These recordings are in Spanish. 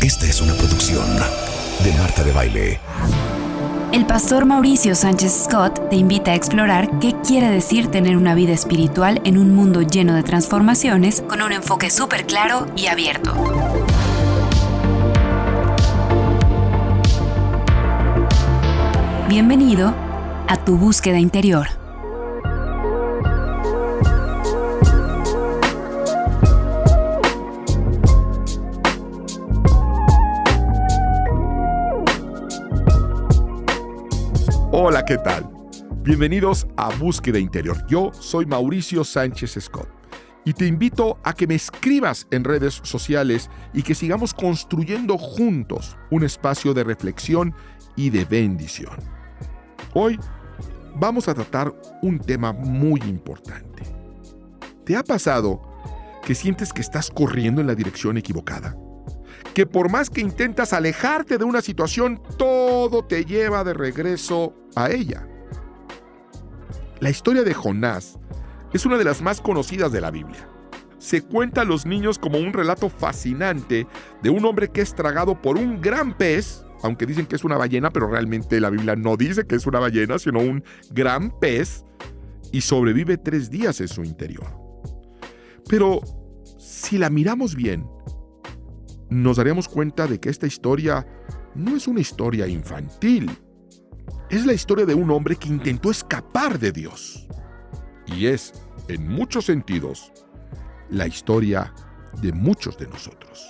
Esta es una producción de Marta de Baile. El pastor Mauricio Sánchez Scott te invita a explorar qué quiere decir tener una vida espiritual en un mundo lleno de transformaciones con un enfoque súper claro y abierto. Bienvenido a tu búsqueda interior. Hola, ¿qué tal? Bienvenidos a Búsqueda Interior. Yo soy Mauricio Sánchez Scott y te invito a que me escribas en redes sociales y que sigamos construyendo juntos un espacio de reflexión y de bendición. Hoy vamos a tratar un tema muy importante. ¿Te ha pasado que sientes que estás corriendo en la dirección equivocada? Que por más que intentas alejarte de una situación, todo te lleva de regreso a ella. La historia de Jonás es una de las más conocidas de la Biblia. Se cuenta a los niños como un relato fascinante de un hombre que es tragado por un gran pez, aunque dicen que es una ballena, pero realmente la Biblia no dice que es una ballena, sino un gran pez, y sobrevive 3 días en su interior. Pero si la miramos bien, nos daríamos cuenta de que esta historia no es una historia infantil. Es la historia de un hombre que intentó escapar de Dios. Y es, en muchos sentidos, la historia de muchos de nosotros.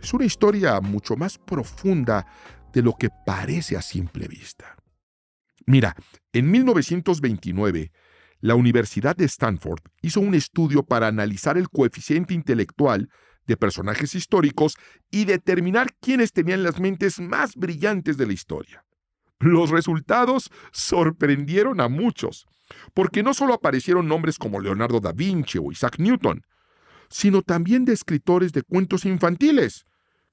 Es una historia mucho más profunda de lo que parece a simple vista. Mira, en 1929, la Universidad de Stanford hizo un estudio para analizar el coeficiente intelectual de personajes históricos y determinar quiénes tenían las mentes más brillantes de la historia. Los resultados sorprendieron a muchos, porque no solo aparecieron nombres como Leonardo da Vinci o Isaac Newton, sino también de escritores de cuentos infantiles,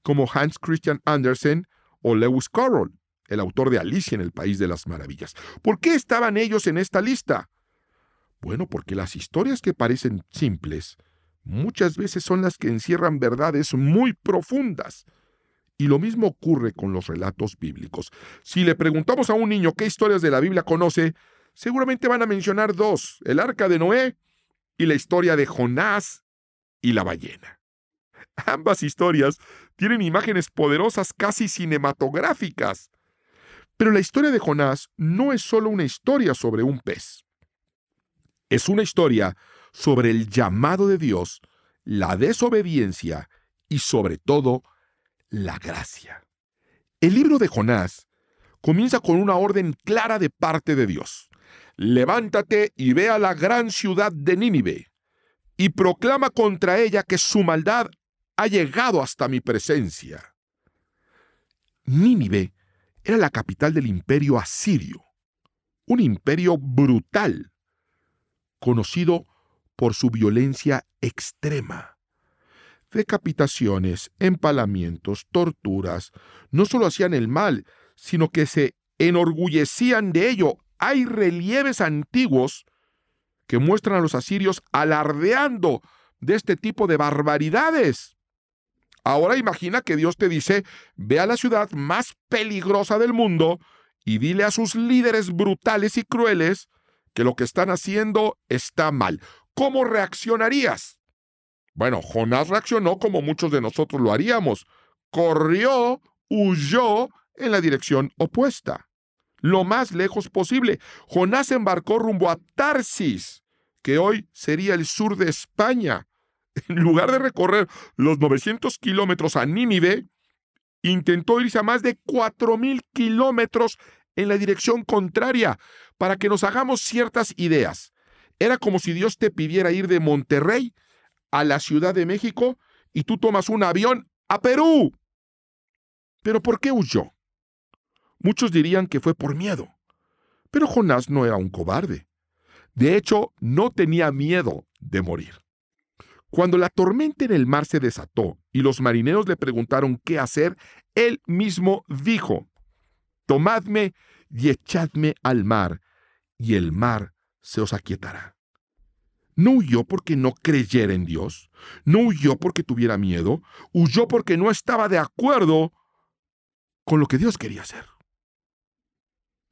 como Hans Christian Andersen o Lewis Carroll, el autor de Alicia en el País de las Maravillas. ¿Por qué estaban ellos en esta lista? Bueno, porque las historias que parecen simples muchas veces son las que encierran verdades muy profundas. Y lo mismo ocurre con los relatos bíblicos. Si le preguntamos a un niño qué historias de la Biblia conoce, seguramente van a mencionar 2, el arca de Noé y la historia de Jonás y la ballena. Ambas historias tienen imágenes poderosas, casi cinematográficas. Pero la historia de Jonás no es solo una historia sobre un pez. Es una historia sobre el llamado de Dios, la desobediencia y, sobre todo, la gracia. El libro de Jonás comienza con una orden clara de parte de Dios. Levántate y ve a la gran ciudad de Nínive y proclama contra ella que su maldad ha llegado hasta mi presencia. Nínive era la capital del imperio asirio, un imperio brutal, conocido por su violencia extrema. Decapitaciones, empalamientos, torturas, no solo hacían el mal, sino que se enorgullecían de ello. Hay relieves antiguos que muestran a los asirios alardeando de este tipo de barbaridades. Ahora imagina que Dios te dice, ve a la ciudad más peligrosa del mundo y dile a sus líderes brutales y crueles que lo que están haciendo está mal. ¿Cómo reaccionarías? Bueno, Jonás reaccionó como muchos de nosotros lo haríamos. Corrió, huyó en la dirección opuesta, lo más lejos posible. Jonás embarcó rumbo a Tarsis, que hoy sería el sur de España. En lugar de recorrer los 900 kilómetros a Nínive, intentó irse a más de 4,000 kilómetros en la dirección contraria. Para que nos hagamos ciertas ideas, era como si Dios te pidiera ir de Monterrey a la Ciudad de México y tú tomas un avión a Perú. ¿Pero por qué huyó? Muchos dirían que fue por miedo, pero Jonás no era un cobarde. De hecho, no tenía miedo de morir. Cuando la tormenta en el mar se desató y los marineros le preguntaron qué hacer, él mismo dijo: tomadme y echadme al mar, y el mar se os aquietará. No huyó porque no creyera en Dios, no huyó porque tuviera miedo, huyó porque no estaba de acuerdo con lo que Dios quería hacer.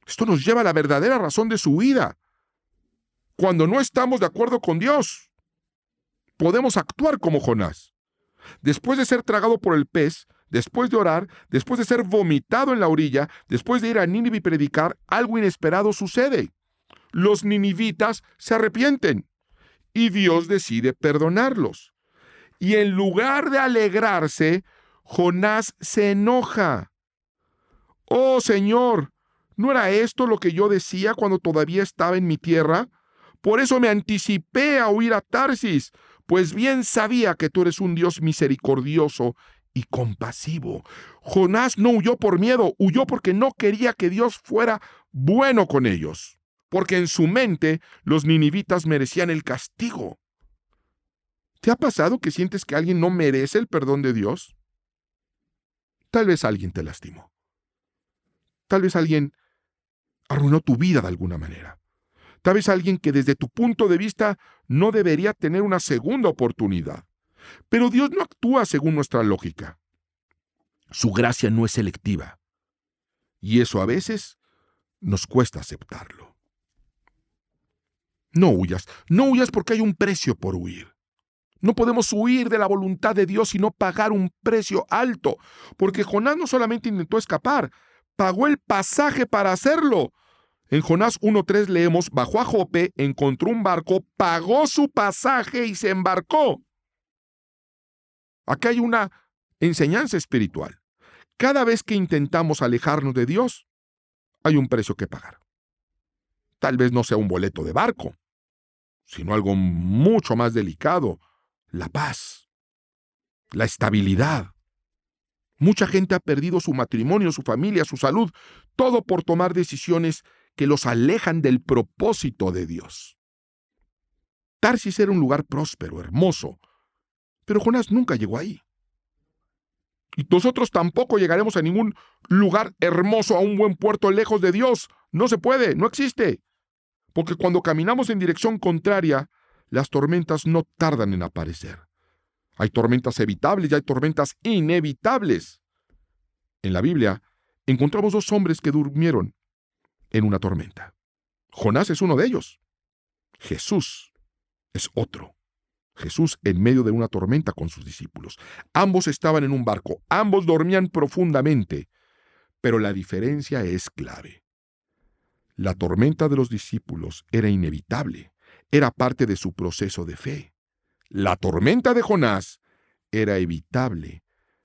Esto nos lleva a la verdadera razón de su huida. Cuando no estamos de acuerdo con Dios, podemos actuar como Jonás. Después de ser tragado por el pez, después de orar, después de ser vomitado en la orilla, después de ir a Nínive y predicar, algo inesperado sucede. Los ninivitas se arrepienten y Dios decide perdonarlos. Y en lugar de alegrarse, Jonás se enoja. «Oh, Señor, ¿no era esto lo que yo decía cuando todavía estaba en mi tierra? Por eso me anticipé a huir a Tarsis, pues bien sabía que tú eres un Dios misericordioso y compasivo». Jonás no huyó por miedo, huyó porque no quería que Dios fuera bueno con ellos, porque en su mente los ninivitas merecían el castigo. ¿Te ha pasado que sientes que alguien no merece el perdón de Dios? Tal vez alguien te lastimó. Tal vez alguien arruinó tu vida de alguna manera. Tal vez alguien que desde tu punto de vista no debería tener una segunda oportunidad. Pero Dios no actúa según nuestra lógica. Su gracia no es selectiva. Y eso a veces nos cuesta aceptarlo. No huyas porque hay un precio por huir. No podemos huir de la voluntad de Dios y no pagar un precio alto, porque Jonás no solamente intentó escapar, pagó el pasaje para hacerlo. En Jonás 1:3 leemos: bajó a Jope, encontró un barco, pagó su pasaje y se embarcó. Acá hay una enseñanza espiritual. Cada vez que intentamos alejarnos de Dios, hay un precio que pagar. Tal vez no sea un boleto de barco, sino algo mucho más delicado: la paz, la estabilidad. Mucha gente ha perdido su matrimonio, su familia, su salud, todo por tomar decisiones que los alejan del propósito de Dios. Tarsis era un lugar próspero, hermoso, pero Jonás nunca llegó ahí. Y nosotros tampoco llegaremos a ningún lugar hermoso, a un buen puerto lejos de Dios. No se puede, no existe. Porque cuando caminamos en dirección contraria, las tormentas no tardan en aparecer. Hay tormentas evitables y hay tormentas inevitables. En la Biblia encontramos 2 hombres que durmieron en una tormenta. Jonás es uno de ellos. Jesús es otro. Jesús en medio de una tormenta con sus discípulos. Ambos estaban en un barco, ambos dormían profundamente, pero la diferencia es clave. La tormenta de los discípulos era inevitable, era parte de su proceso de fe. La tormenta de Jonás era evitable,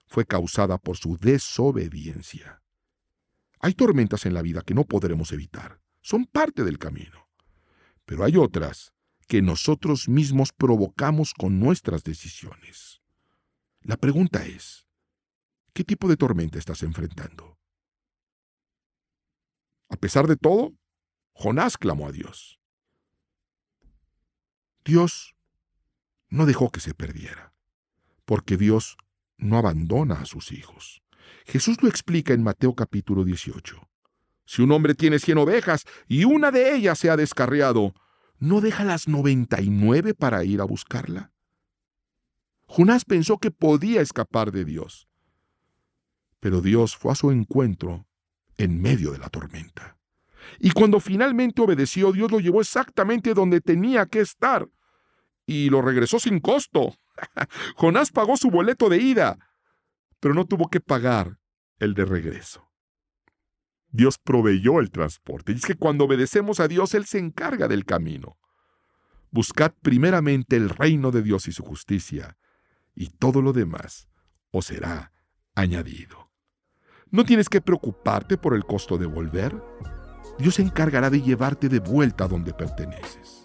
fue causada por su desobediencia. Hay tormentas en la vida que no podremos evitar, son parte del camino, pero hay otras que nosotros mismos provocamos con nuestras decisiones. La pregunta es, ¿qué tipo de tormenta estás enfrentando? A pesar de todo, Jonás clamó a Dios. Dios no dejó que se perdiera, porque Dios no abandona a sus hijos. Jesús lo explica en Mateo capítulo 18. Si un hombre tiene 100 ovejas y una de ellas se ha descarriado, ¿no deja las 99 para ir a buscarla? Jonás pensó que podía escapar de Dios, pero Dios fue a su encuentro en medio de la tormenta. Y cuando finalmente obedeció, Dios lo llevó exactamente donde tenía que estar y lo regresó sin costo. Jonás pagó su boleto de ida, pero no tuvo que pagar el de regreso. Dios proveyó el transporte. Y es que cuando obedecemos a Dios, Él se encarga del camino. Buscad primeramente el reino de Dios y su justicia, y todo lo demás os será añadido. No tienes que preocuparte por el costo de volver. Dios se encargará de llevarte de vuelta a donde perteneces.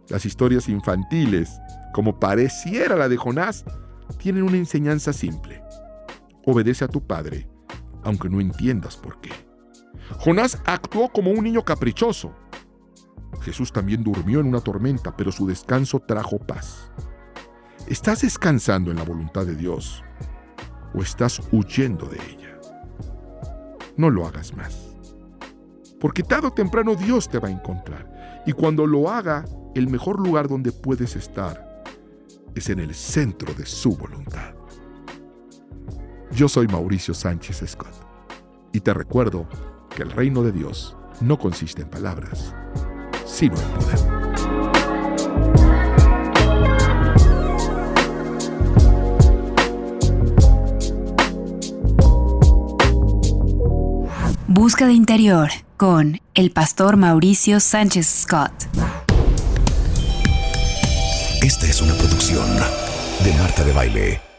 Las historias infantiles, como pareciera la de Jonás, tienen una enseñanza simple. Obedece a tu padre, aunque no entiendas por qué. Jonás actuó como un niño caprichoso. Jesús también durmió en una tormenta, pero su descanso trajo paz. ¿Estás descansando en la voluntad de Dios o estás huyendo de ella? No lo hagas más, porque tarde o temprano Dios te va a encontrar, y cuando lo haga, el mejor lugar donde puedes estar es en el centro de su voluntad. Yo soy Mauricio Sánchez Scott y te recuerdo que el reino de Dios no consiste en palabras, sino en poder. Búsqueda Interior con el pastor Mauricio Sánchez Scott. Esta es una producción de Marta de Baile.